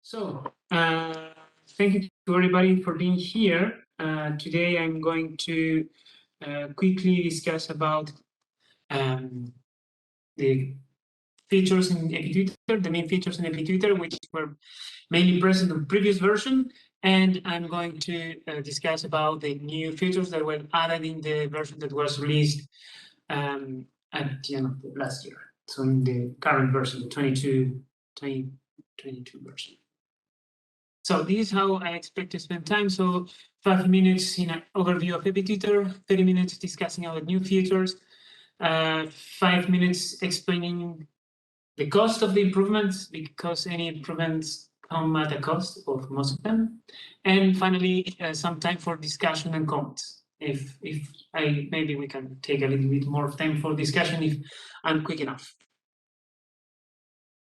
Thank you to everybody for being here. Today I'm going to quickly discuss about the features in epitweetr, the main features in epitweetr, which were mainly present in the previous version, and I'm going to discuss about the new features that were added in the version that was released at the end of the last year. So in the current version, the 2022 version. So this is how I expect to spend time. So 5 minutes in an overview of epitweetr, 30 minutes discussing our new features, 5 minutes explaining the cost of the improvements, because any improvements come at a cost of most of them. And finally, some time for discussion and comments. Maybe we can take a little bit more time for discussion if I'm quick enough.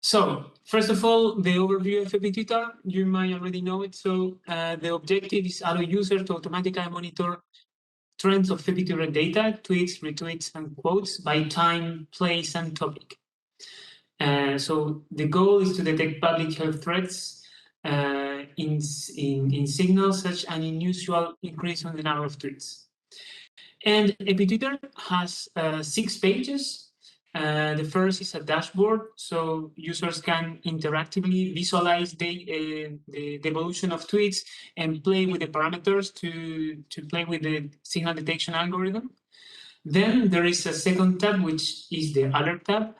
So first of all, the overview of epitweetr, you might already know it. So the objective is allow users to automatically monitor trends of epitweetr data, tweets, retweets, and quotes by time, place, and topic. So the goal is to detect public health threats in signals such an unusual increase in the number of tweets. And epitweetr has 6 pages. The first is a dashboard, so users can interactively visualize the evolution of tweets and play with the parameters to play with the signal detection algorithm. Then there is a second tab, which is the alert tab,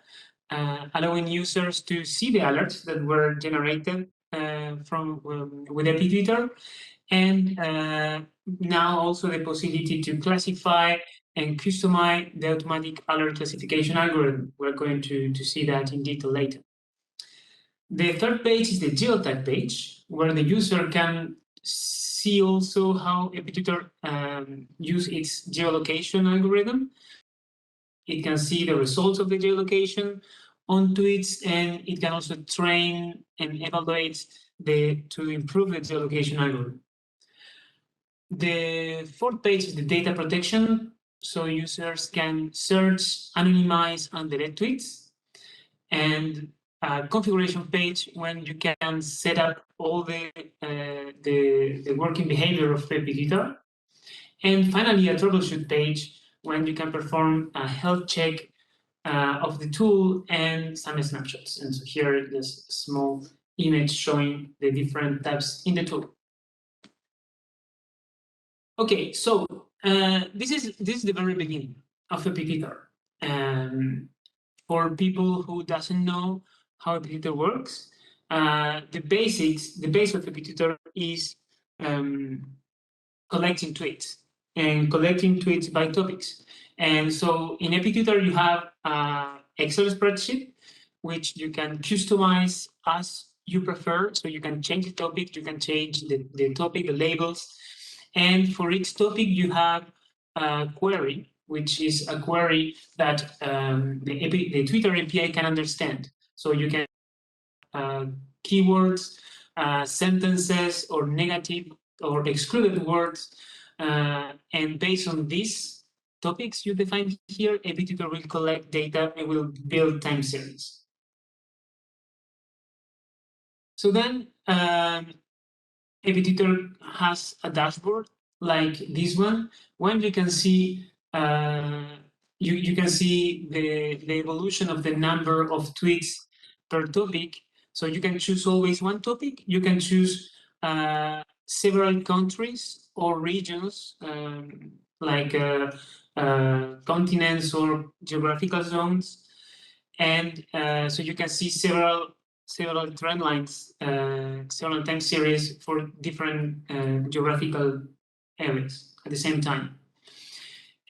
allowing users to see the alerts that were generated with epitweetr, and now also the possibility to classify and customize the automatic alert classification algorithm. We're going to see that in detail later. The third page is the geotype page, where the user can see also how epitweetr use its geolocation algorithm. It can see the results of the geolocation on tweets, and it can also train and evaluate to improve the geolocation algorithm. The fourth page is the data protection, so users can search, anonymize, and delete tweets. And a configuration page when you can set up all the working behavior of epitweetr. And finally, a troubleshoot page when you can perform a health check of the tool and some snapshots. And so here is a small image showing the different tabs in the tool. Okay, so this is the very beginning of epitweetr. For people who doesn't know how epitweetr works, the base of epitweetr is collecting tweets and collecting tweets by topics. And so in epitweetr, you have an Excel spreadsheet, which you can customize as you prefer. So you can change the topic, you can change the topic, the labels. And for each topic, you have a query, which is a query that the Twitter API can understand. So you can keywords, sentences, or negative or excluded words. And based on these topics you define here, epitweetr will collect data and will build time series. So then epitweetr has a dashboard like this one, when you can see you can see the evolution of the number of tweets per topic. So you can choose always one topic. You can choose several countries or regions, like continents or geographical zones, and so you can see several trend lines, several time series for different geographical areas at the same time.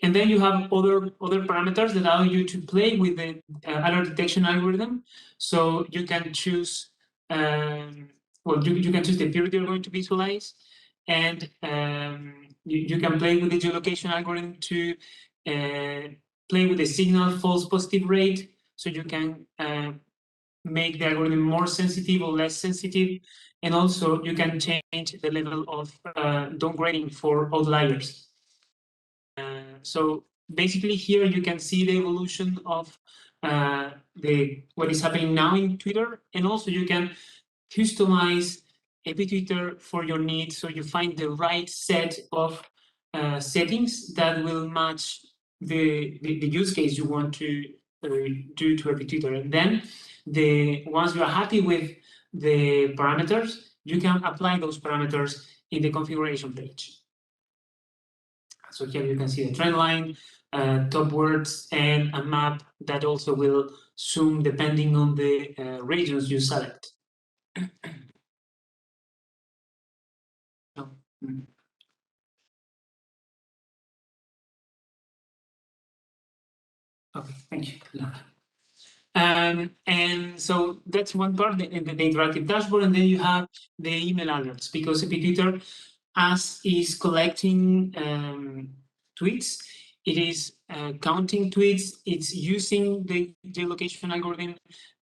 And then you have other parameters that allow you to play with the alert detection algorithm. So you can choose, you can choose the period you're going to visualize, and you can play with the geolocation algorithm to play with the signal false positive rate. So you can make the algorithm more sensitive or less sensitive. And also you can change the level of downgrading for outliers. So basically here you can see the evolution of what is happening now in Twitter, and also you can customize epitweetr for your needs, so you find the right set of settings that will match the use case you want to do to epitweetr. And then once you are happy with the parameters, you can apply those parameters in the configuration page. So here you can see the trend line, top words, and a map that also will zoom depending on the regions you select. Oh. Okay, thank you. And so that's one part in the interactive dashboard, and then you have the email alerts, because epitweetr, as is collecting tweets, it is counting tweets, it's using the geolocation algorithm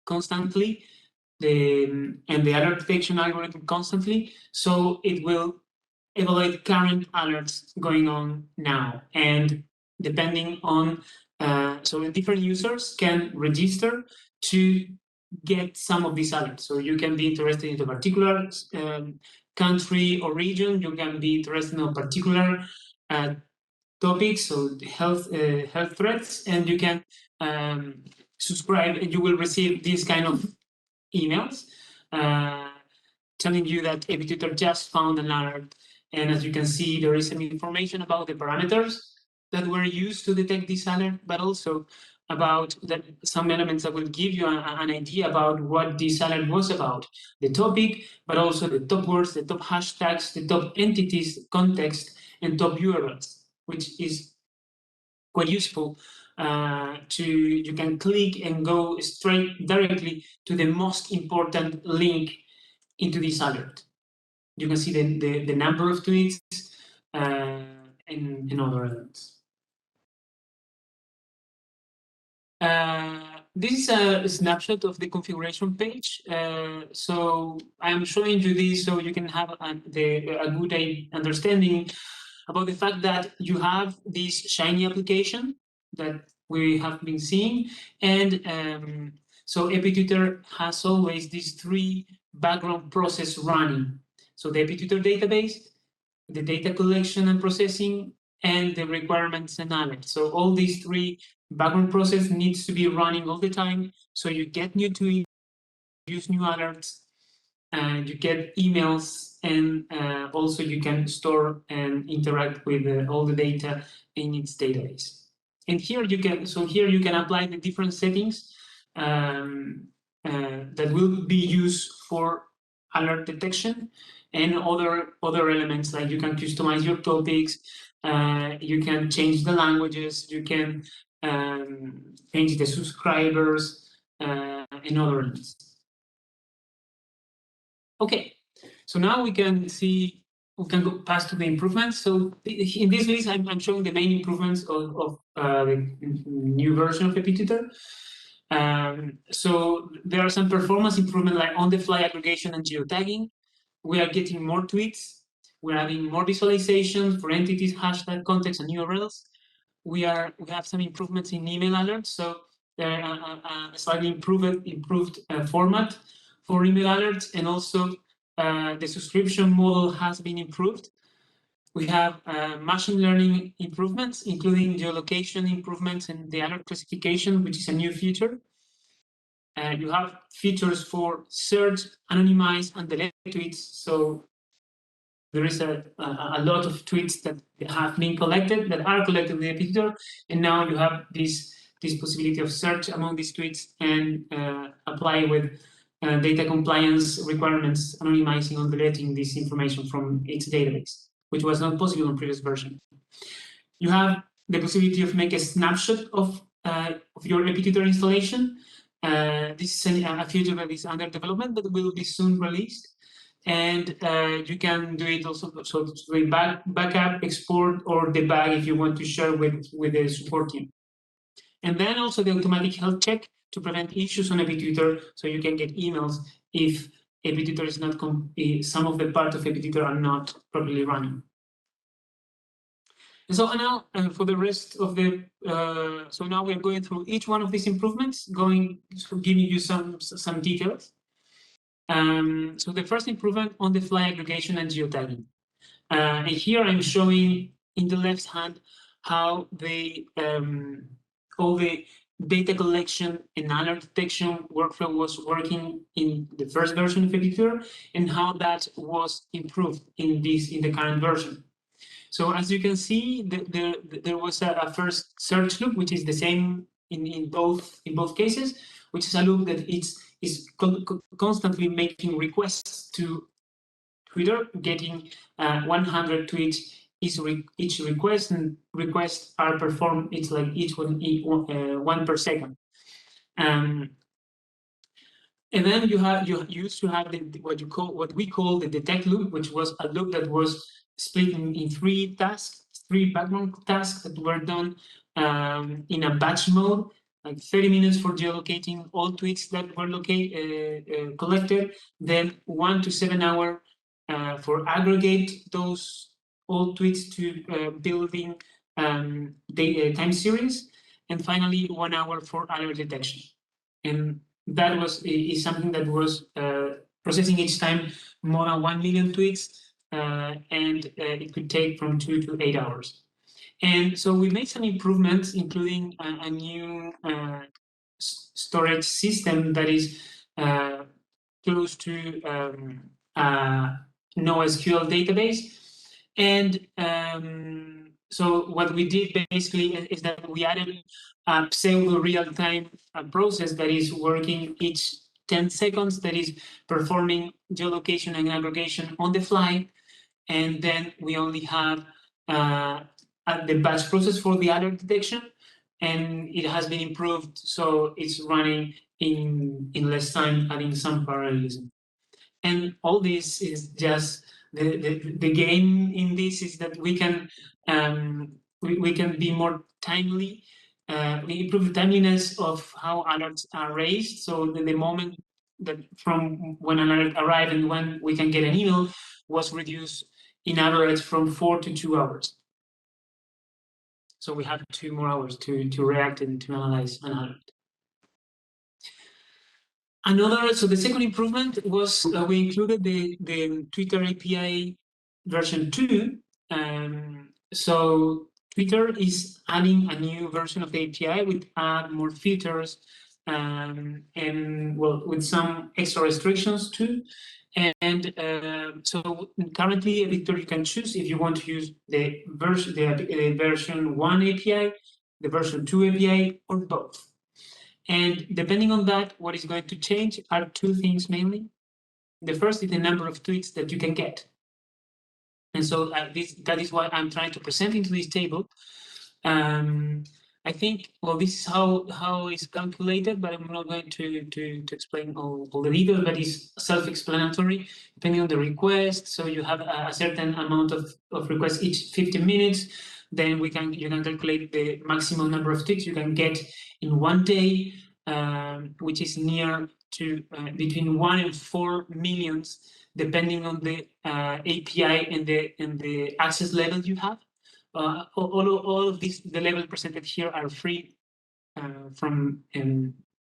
constantly, and the alert detection algorithm constantly, so it will evaluate current alerts going on now, and depending on so different users can register to get some of these alerts. So you can be interested in a particular country or region, you can be interested in a particular topic, so health threats, and you can subscribe, and you will receive these kind of emails telling you that epitweetr just found an alert. And as you can see, there is some information about the parameters that were used to detect this alert, but also about some elements that will give you an idea about what this alert was about, the topic, but also the top words, the top hashtags, the top entities, context, and top URLs, which is quite useful. You can click and go straight directly to the most important link into this alert. You can see the number of tweets and other elements. This is a snapshot of the configuration page. So I'm showing you this so you can have a good understanding about the fact that you have this shiny application that we have been seeing. And so epitweetr has always these three background process running. So the epitweetr database, the data collection and processing, and the requirements and alerts. So all these three background process needs to be running all the time. So you get new tweets, use new alerts, and you get emails, and also you can store and interact with all the data in its database. And here you can apply the different settings that will be used for alert detection and other elements, like you can customize your topics, you can change the languages, you can change the subscribers, and other elements. Okay, so now we can go past to the improvements. So in this list, I'm showing the main improvements of the new version of epitweetr. So there are some performance improvements, like on-the-fly aggregation and geotagging. We are getting more tweets. We're having more visualizations for entities, hashtag, context, and URLs. We have some improvements in email alerts. So there are a slightly improved format for email alerts, and also the subscription model has been improved. We have machine learning improvements, including geolocation improvements and the alert classification, which is a new feature. You have features for search, anonymize, and delete tweets. So there is a lot of tweets that have been collected, that are collected with epitweetr, and now you have this possibility of search among these tweets and apply with data compliance requirements, anonymizing or deleting this information from its database, which was not possible in previous version. You have the possibility of make a snapshot of your epitweetr installation. This is a feature that is under development, but will be soon released. And you can do it also, so backup, export, or debug if you want to share with the support team. And then also the automatic health check to prevent issues on epitweetr, so you can get emails if epitweetr is not, some of the parts of epitweetr are not properly running. And so now, for the rest of the, so now we're going through each one of these improvements, giving you some details. So the first improvement on the fly aggregation and geotagging. And here I'm showing in the left hand how all the data collection and alert detection workflow was working in the first version of epitweetr and how that was improved in the current version. So as you can see, there was a first search loop, which is the same in both cases, which is a loop that is constantly making requests to Twitter, getting 100 tweets each request, and requests are performed. It's like each one per second. And then you used to have what we call the detect loop, which was a loop that was split in three background tasks that were done in a batch mode, like 30 minutes for geolocating all tweets that were collected, then 1 to 7 hours for aggregate those all tweets to building time series, and finally 1 hour for alert detection. And that is something that was processing each time more than 1 million tweets, and it could take from 2 to 8 hours. And so we made some improvements, including a new storage system that is close to NoSQL database. And so what we did basically is that we added a pseudo real-time process that is working each 10 seconds, that is performing geolocation and aggregation on the fly. And then we only have the batch process for the alert detection, and it has been improved, so it's running in less time, adding some parallelism. And all this is just the game in this is that we can be more timely. We improve the timeliness of how alerts are raised. So the moment that from when an alert arrived and when we can get an email was reduced in average from 4 to 2 hours. So we have 2 more hours to react and to analyze an alert. So the second improvement was we included the Twitter API version 2. So Twitter is adding a new version of the API with more features and well, with some extra restrictions too. And so currently, Victor, you can choose if you want to use the version 1 API, the version 2 API, or both. And depending on that, what is going to change are 2 things mainly. The first is the number of tweets that you can get. And so that is what I'm trying to present into this table. I think, well, this is how it's calculated, but I'm not going to explain all the details, but it's self-explanatory, depending on the request. So you have a certain amount of requests each 15 minutes. Then you can calculate the maximum number of tweets you can get in 1 day, which is near to between 1 and 4 millions, depending on the API and the access level you have. All of these, the levels presented here are free from the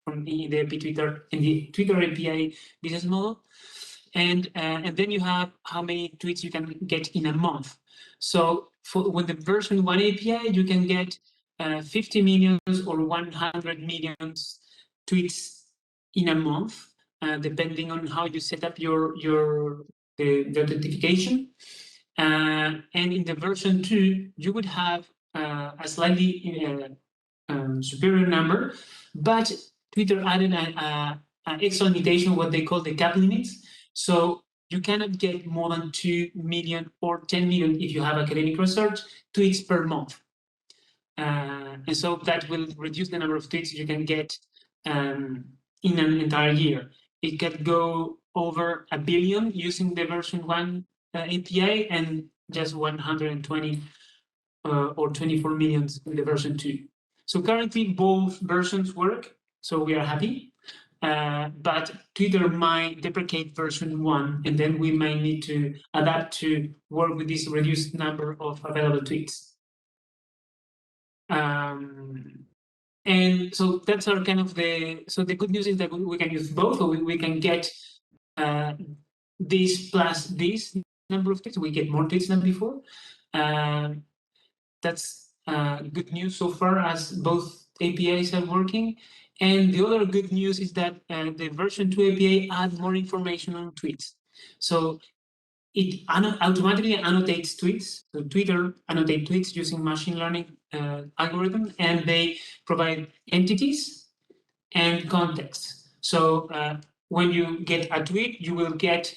epitweetr and the Twitter API business model. And then you have how many tweets you can get in a month. So with the version 1 API, you can get 50 millions or 100 millions tweets in a month, depending on how you set up the authentication. And in the version 2, you would have a slightly superior number, but Twitter added an extra limitation, what they call the cap limits. So you cannot get more than 2 million or 10 million if you have academic research tweets per month. And so that will reduce the number of tweets you can get in an entire year. It can go over 1 billion using the version 1 API and just 120 or 24 millions in the version 2. So currently both versions work, so we are happy. But Twitter might deprecate version 1, and then we might need to adapt to work with this reduced number of available tweets. And so that's our kind of so the good news is that we can use both, or we can get this plus this number of tweets, we get more tweets than before. That's good news so far, as both APIs are working. And the other good news is that the version 2 API adds more information on tweets. So it automatically annotates tweets. So Twitter annotates tweets using machine learning algorithm, and they provide entities and context. So when you get a tweet, you will get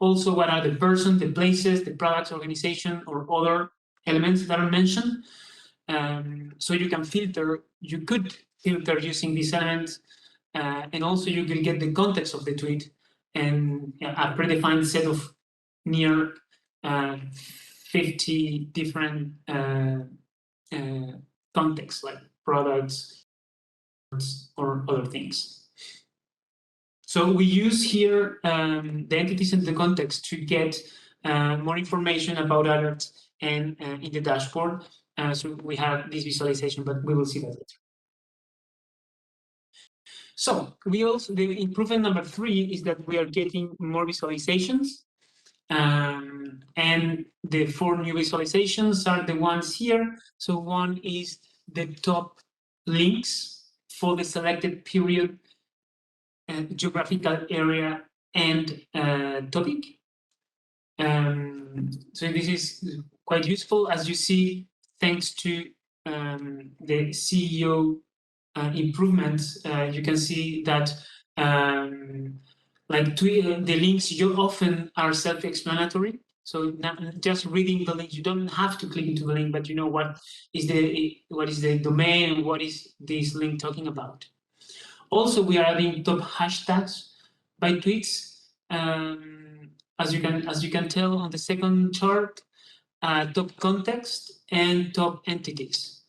also what are the person, the places, the products, organization, or other elements that are mentioned. So you can filter, you could filter using these elements, and also you will get the context of the tweet and a predefined set of near 50 different contexts, like products or other things. So we use here the entities and the context to get more information about alerts and in the dashboard. So we have this visualization, but we will see that later. So we also, the improvement number 3 is that we are getting more visualizations. And the 4 new visualizations are the ones here. So one is the top links for the selected period, geographical area, and topic. So this is quite useful, as you see, thanks to the CEO improvements. You can see that like the links you often are self-explanatory. So just reading the link, you don't have to click into the link, but you know what is the domain and what is this link talking about. Also, we are adding top hashtags by tweets. As you can tell on the second chart, top context and top entities,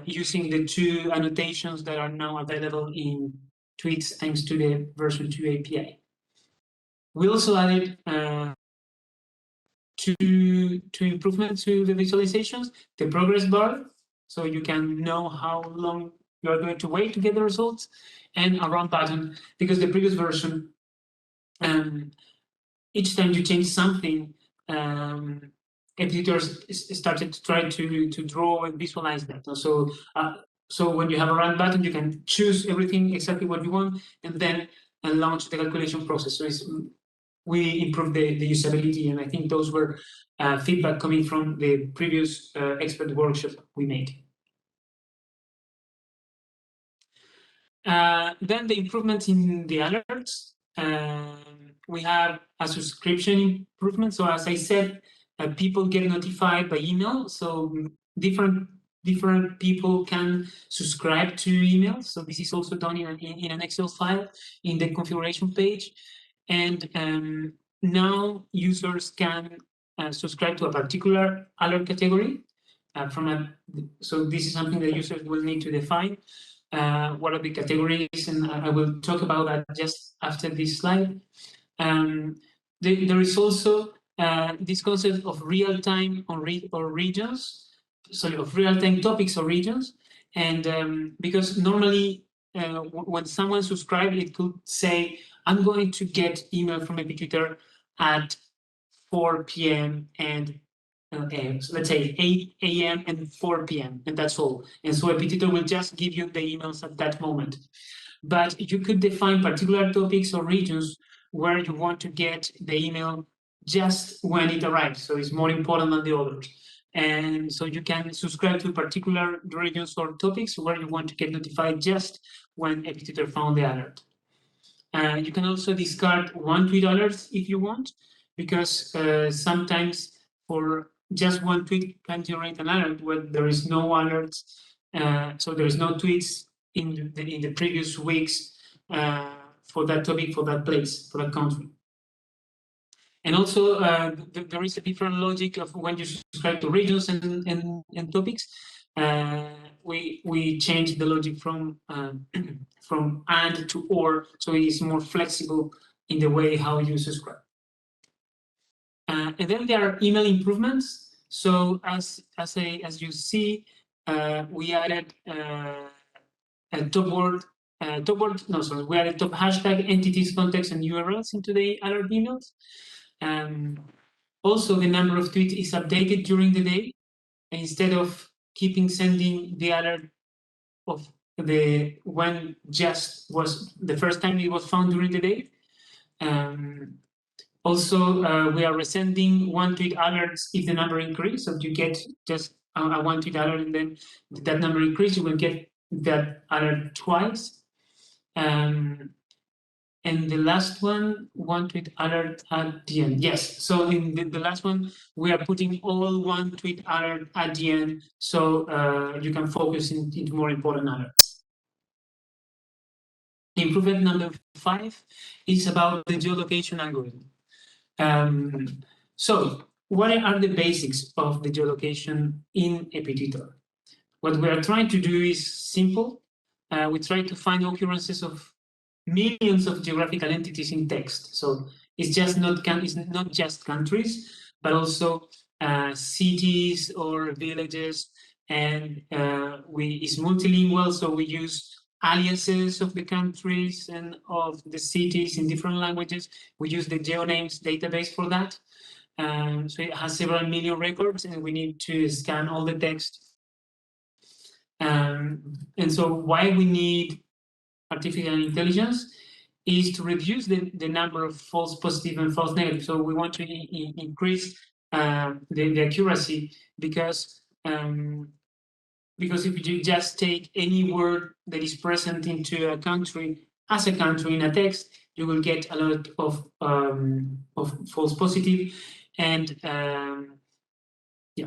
using the 2 annotations that are now available in tweets thanks to the version 2 API. We also added 2 improvements to the visualizations: the progress bar, so you can know how long you are going to wait to get the results, and a run button, because the previous version, each time you change something, editors started to try to draw and visualize that. So when you have a run button, you can choose everything exactly what you want, and then launch the calculation process. So we improved the usability, and I think those were feedback coming from the previous expert workshop we made. Then the improvements in the alerts. We have a subscription improvement. So as I said, people get notified by email. So different people can subscribe to emails. So this is also done in an Excel file in the configuration page. And now users can subscribe to a particular alert category so this is something that users will need to define. What are the categories? And I will talk about that just after this slide. There is also this concept of real-time or regions, sorry, of real-time topics or regions. And because normally when someone subscribes, it could say, I'm going to get email from epitweetr at 4 p.m. and so let's say 8 a.m. and 4 p.m. and that's all. And so epitweetr will just give you the emails at that moment. But you could define particular topics or regions where you want to get the email just when it arrives. So it's more important than the others. And so you can subscribe to particular regions or topics where you want to get notified just when epitweetr found the alert. You can also discard one tweet alerts if you want, because sometimes for just one tweet can generate an alert where there is no alerts. So there is no tweets in the previous weeks for that topic, for that place, for that country. And also there is a different logic of when you subscribe to regions and topics. We changed the logic from and to or, so it's more flexible in the way how you subscribe. And then there are email improvements. So as you see, we added a top word we added top hashtag, entities, context, and URLs into the alert emails. Also, the number of tweets is updated during the day. Instead of sending the alert of when just was the first time it was found during the day. Also, we are resending one tweet alerts if the number increases. So you get just a one tweet alert, and then that number increases, you will get that alert twice. And the last one tweet alert at the end. Yes, so in the last one, we are putting all one tweet alert at the end, so you can focus into more important alerts. Improvement number 5 is about the geolocation algorithm. So what are the basics of the geolocation in epitweetr? What we are trying to do is simple. We try to find occurrences of millions of geographical entities in text. So it's not just countries, but also cities or villages, and it's multilingual. So we use aliases of the countries and of the cities in different languages. We use the GeoNames database for that. So it has several million records, and we need to scan all the text. And so why we need artificial intelligence is to reduce the number of false positive and false negative. So we want to increase the accuracy, because if you just take any word that is present into a country as a country in a text, you will get a lot of false positive, and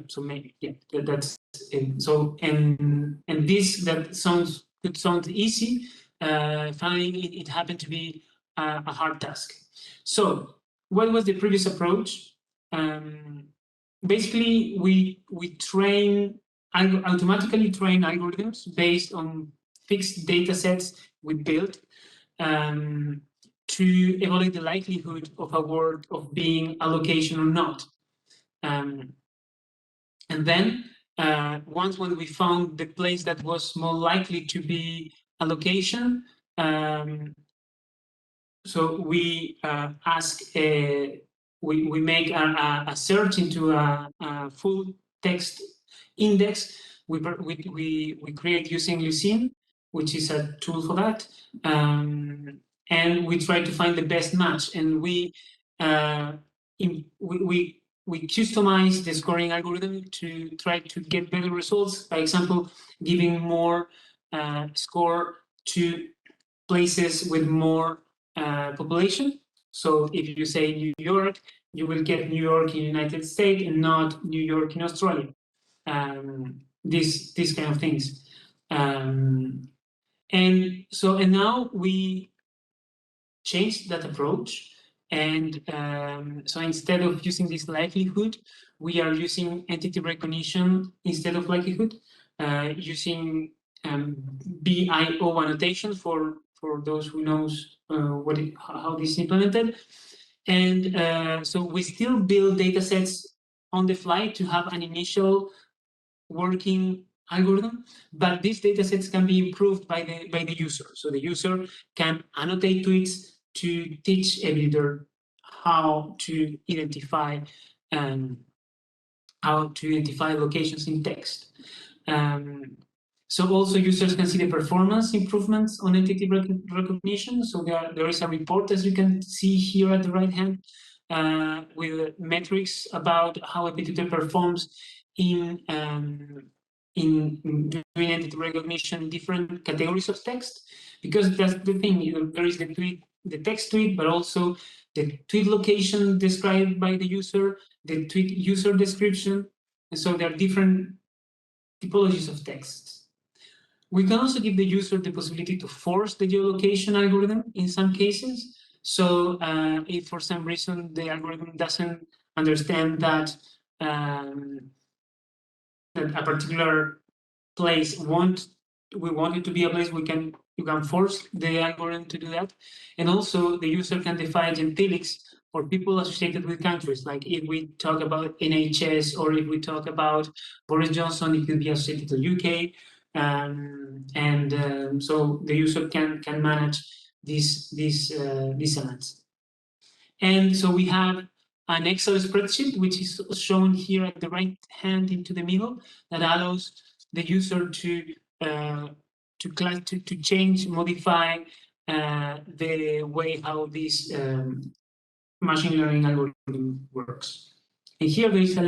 so maybe that's it. So and this could sound easy. Finally, it happened to be a hard task. So what was the previous approach? Basically, we automatically train algorithms based on fixed data sets we built to evaluate the likelihood of a word of being a location or not. And then once when we found the place that was more likely to be a location, so we we make a search into a full text index. We create using Lucene, which is a tool for that, and we try to find the best match. And we customize the scoring algorithm to try to get better results. By example, giving more score to places with more population. So if you say New York, you will get New York in the United States and not New York in Australia. These kind of things. And now we changed that approach. And so instead of using this likelihood, we are using entity recognition instead of likelihood, using BIO annotation for those who knows how this is implemented. And so we still build data sets on the fly to have an initial working algorithm, but these data sets can be improved by the user. So the user can annotate tweets to teach epitweetr how to identify locations in text. So also users can see the performance improvements on entity recognition. So there is a report, as you can see here at the right hand, with metrics about how epitweetr performs in doing entity recognition in different categories of text. Because that's the thing, there is the text tweet, but also the tweet location described by the user, the tweet user description. And so there are different typologies of text. We can also give the user the possibility to force the geolocation algorithm in some cases. So if for some reason the algorithm doesn't understand that a particular place we want it to be a place, you can force the algorithm to do that. And also the user can define gentilics for people associated with countries. Like if we talk about NHS, or if we talk about Boris Johnson, it could be associated to UK. So the user can manage these elements. And so we have an Excel spreadsheet, which is shown here at the right hand into the middle, that allows the user to change, modify the way how this machine learning algorithm works. And here there is a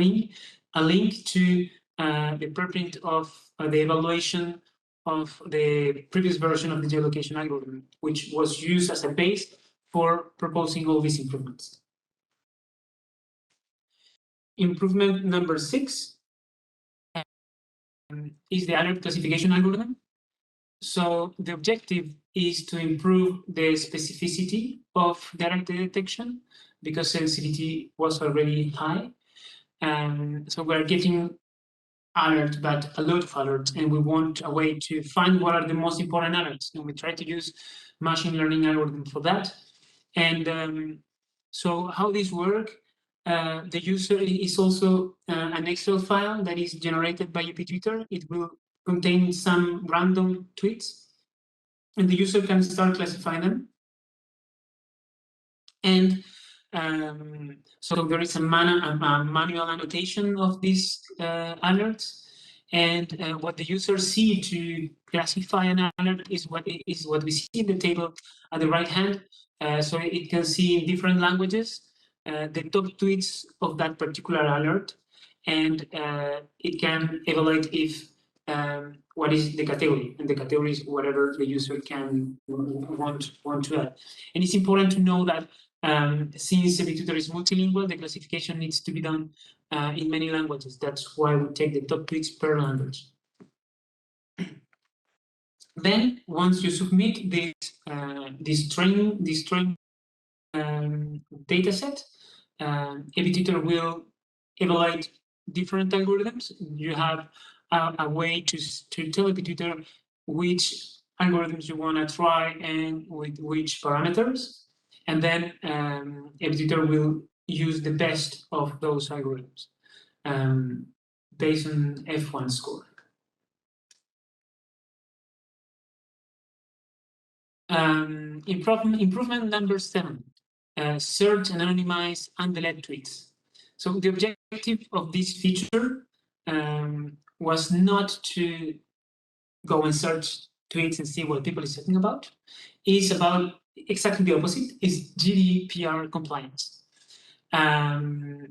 link to the preprint of the evaluation of the previous version of the geolocation algorithm, which was used as a base for proposing all these improvements. Improvement number 6 is the alert classification algorithm. So the objective is to improve the specificity of the alert detection because sensitivity was already high. So we're getting alerts, but a lot of alerts, and we want a way to find what are the most important alerts. And we try to use machine learning algorithm for that. And so how this works, the user is also an Excel file that is generated by epitweetr. It will contain some random tweets, and the user can start classifying them. And so there is a manual annotation of these alerts, and what the user sees to classify an alert is what we see in the table at the right hand. So it can see in different languages the top tweets of that particular alert, and it can evaluate if what is the category, and the category is whatever the user can want to add. And it's important to know that since epitweetr is multilingual, the classification needs to be done in many languages. That's why we take the top tweets per language. Then, once you submit this training data set, epitweetr will evaluate different algorithms. You have a way to tell epitweetr which algorithms you want to try and with which parameters. And then epitweetr will use the best of those algorithms based on F1 score. Improvement number 7, search, anonymize, and delete tweets. So the objective of this feature was not to go and search tweets and see what people are talking about. It's about exactly the opposite, is GDPR compliance. The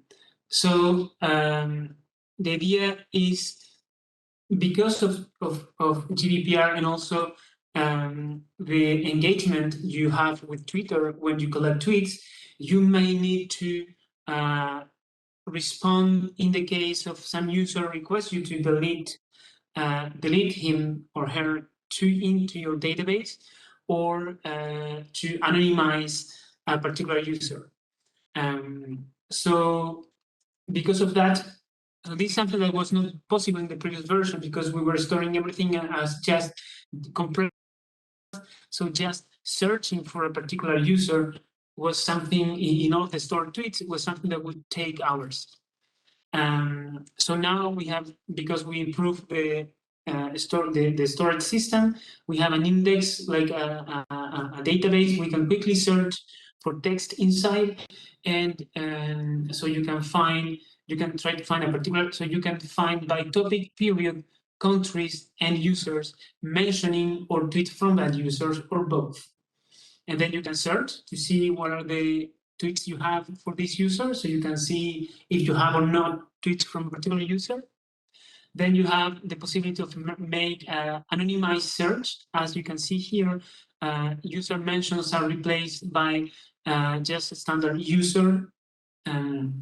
idea is because of GDPR and also the engagement you have with Twitter when you collect tweets, you may need to respond in the case of some user requests you to delete him or her into your database, or to anonymize a particular user. So because of that, this is something that was not possible in the previous version because we were storing everything as just compressed. So just searching for a particular user was something in all of the stored tweets was something that would take hours. So now we have, because we improved the storage system, we have an index like a database. We can quickly search for text inside, and so you can try to find a particular, so you can find by topic, period, countries, and users mentioning or tweet from that users or both. And then you can search to see what are the tweets you have for this user, so you can see if you have or not tweets from a particular user. Then you have the possibility of make anonymized search. As you can see here, user mentions are replaced by just a standard user, and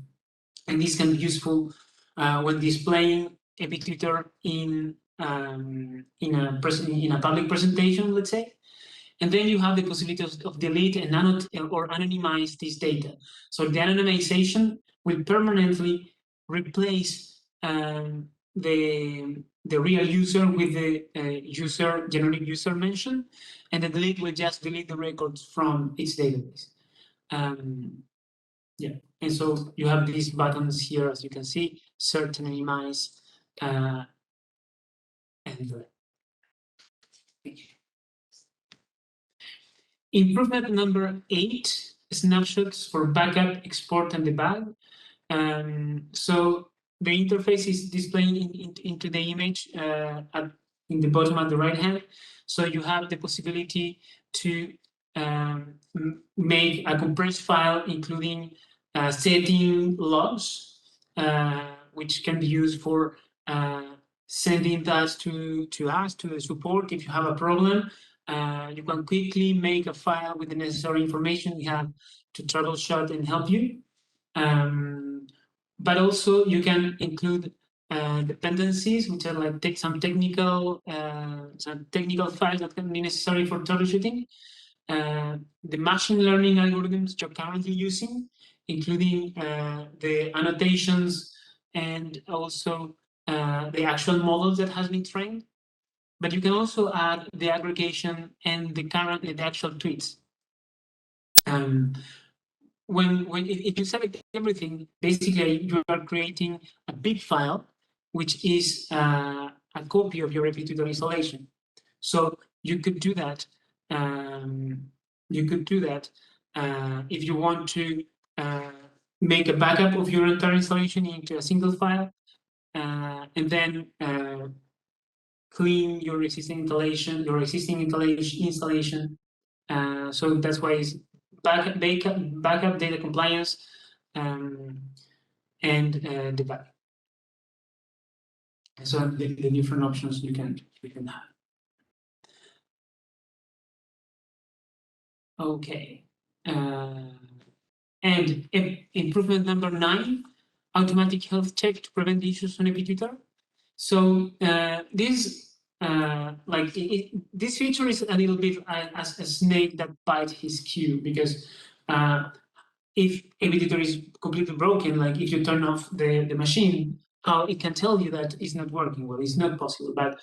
this can be useful when displaying epitweetr in a public presentation, let's say. And then you have the possibility of delete and or anonymize this data. So the anonymization will permanently replace the real user with the generic user mentioned, and the delete will just delete the records from its database. Yeah, and so you have these buttons here, as you can see: search, anonymize, and Improvement number 8, snapshots for backup, export, and debug. So the interface is displaying into the image in the bottom at the right hand. So you have the possibility to make a compressed file, including setting logs, which can be used for sending that to us, to the support. If you have a problem, you can quickly make a file with the necessary information we have to troubleshoot and help you. But also you can include dependencies, which are like some technical files that can be necessary for troubleshooting. The machine learning algorithms you're currently using, including the annotations and also the actual models that has been trained. But you can also add the aggregation and the actual tweets. If you select everything, basically you are creating a big file, which is a copy of your epitweetr installation. So you could do that. If you want to make a backup of your entire installation into a single file, and then clean your existing installation, so that's why it's backup data compliance, and debug. So the different options you can have. Okay. And improvement number 9, automatic health check to prevent issues on epitweetr. So this feature is a little bit as a snake that bites his queue, because if epitweetr is completely broken, like if you turn off the machine, how it can tell you that it's not working? Well, it's not possible. But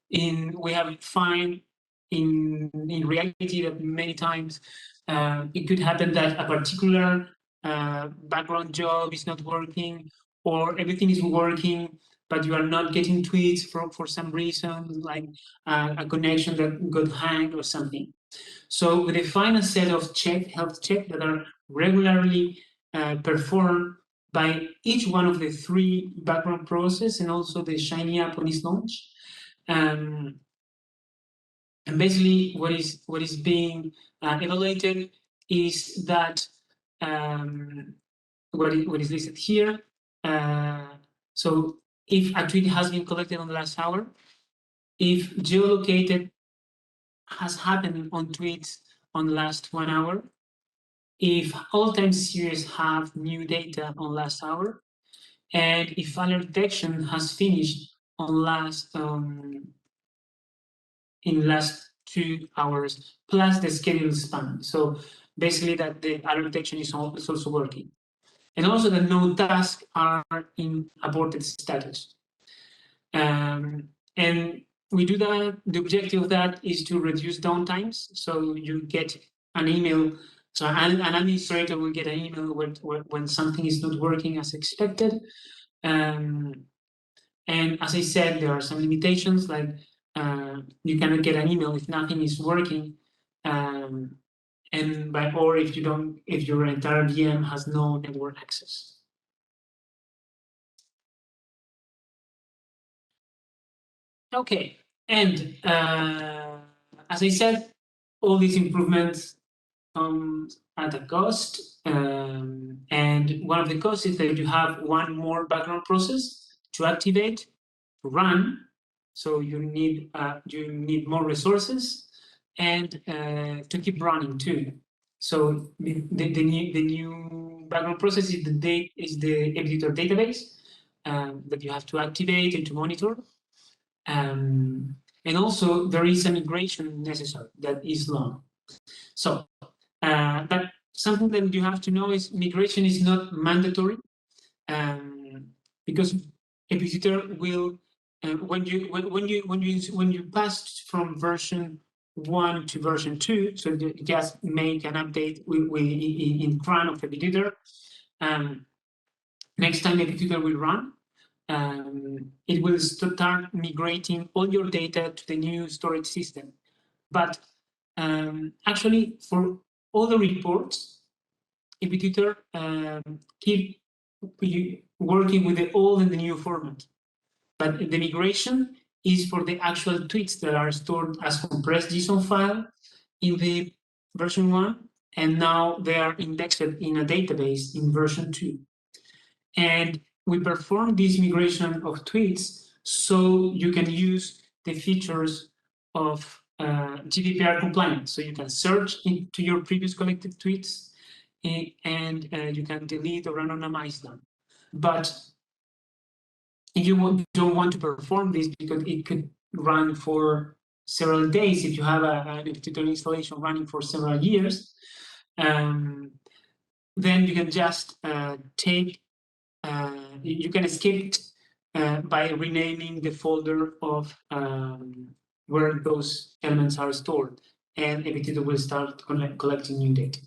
we have found in reality that many times it could happen that a particular background job is not working, or everything is working, but you are not getting tweets for some reason, like a connection that got hanged or something. So we define a set of health checks that are regularly performed by each one of the 3 background processes and also the Shiny app on its launch. And basically, what is being evaluated is that what is listed here. So if a tweet has been collected on the last hour, if geolocated has happened on tweets on the last 1 hour, if all time series have new data on last hour, and if alert detection has finished on in last 2 hours, plus the scheduled span. So basically that the alert detection is also working. And also that no tasks are in aborted status. And we do that, the objective of that is to reduce downtimes. So you get an email, so an administrator will get an email when something is not working as expected. And as I said, there are some limitations, like you cannot get an email if nothing is working, or if your entire VM has no network access. Okay, and as I said, all these improvements come at a cost, and one of the costs is that you have one more background process to activate, to run. So you need more resources, and to keep running too. So the new background process is the epitweetr database that you have to activate and to monitor. And also there is a migration necessary that is long. So, but something that you have to know is migration is not mandatory, because epitweetr will when you pass from version 1 to version 2, so you just make an update in front of epitweetr. Next time epitweetr will run, it will start migrating all your data to the new storage system. But actually, for all the reports, epitweetr keep working with the old and the new format. But the migration is for the actual tweets that are stored as compressed JSON file in the version 1, and now they are indexed in a database in version 2. And we perform this migration of tweets so you can use the features of GDPR compliance. So you can search into your previous collected tweets and you can delete or anonymize them. But if you don't want to perform this because it could run for several days, if you have an epitweetr installation running for several years, then you can just you can escape it by renaming the folder of where those elements are stored, and epitweetr will start collecting new data.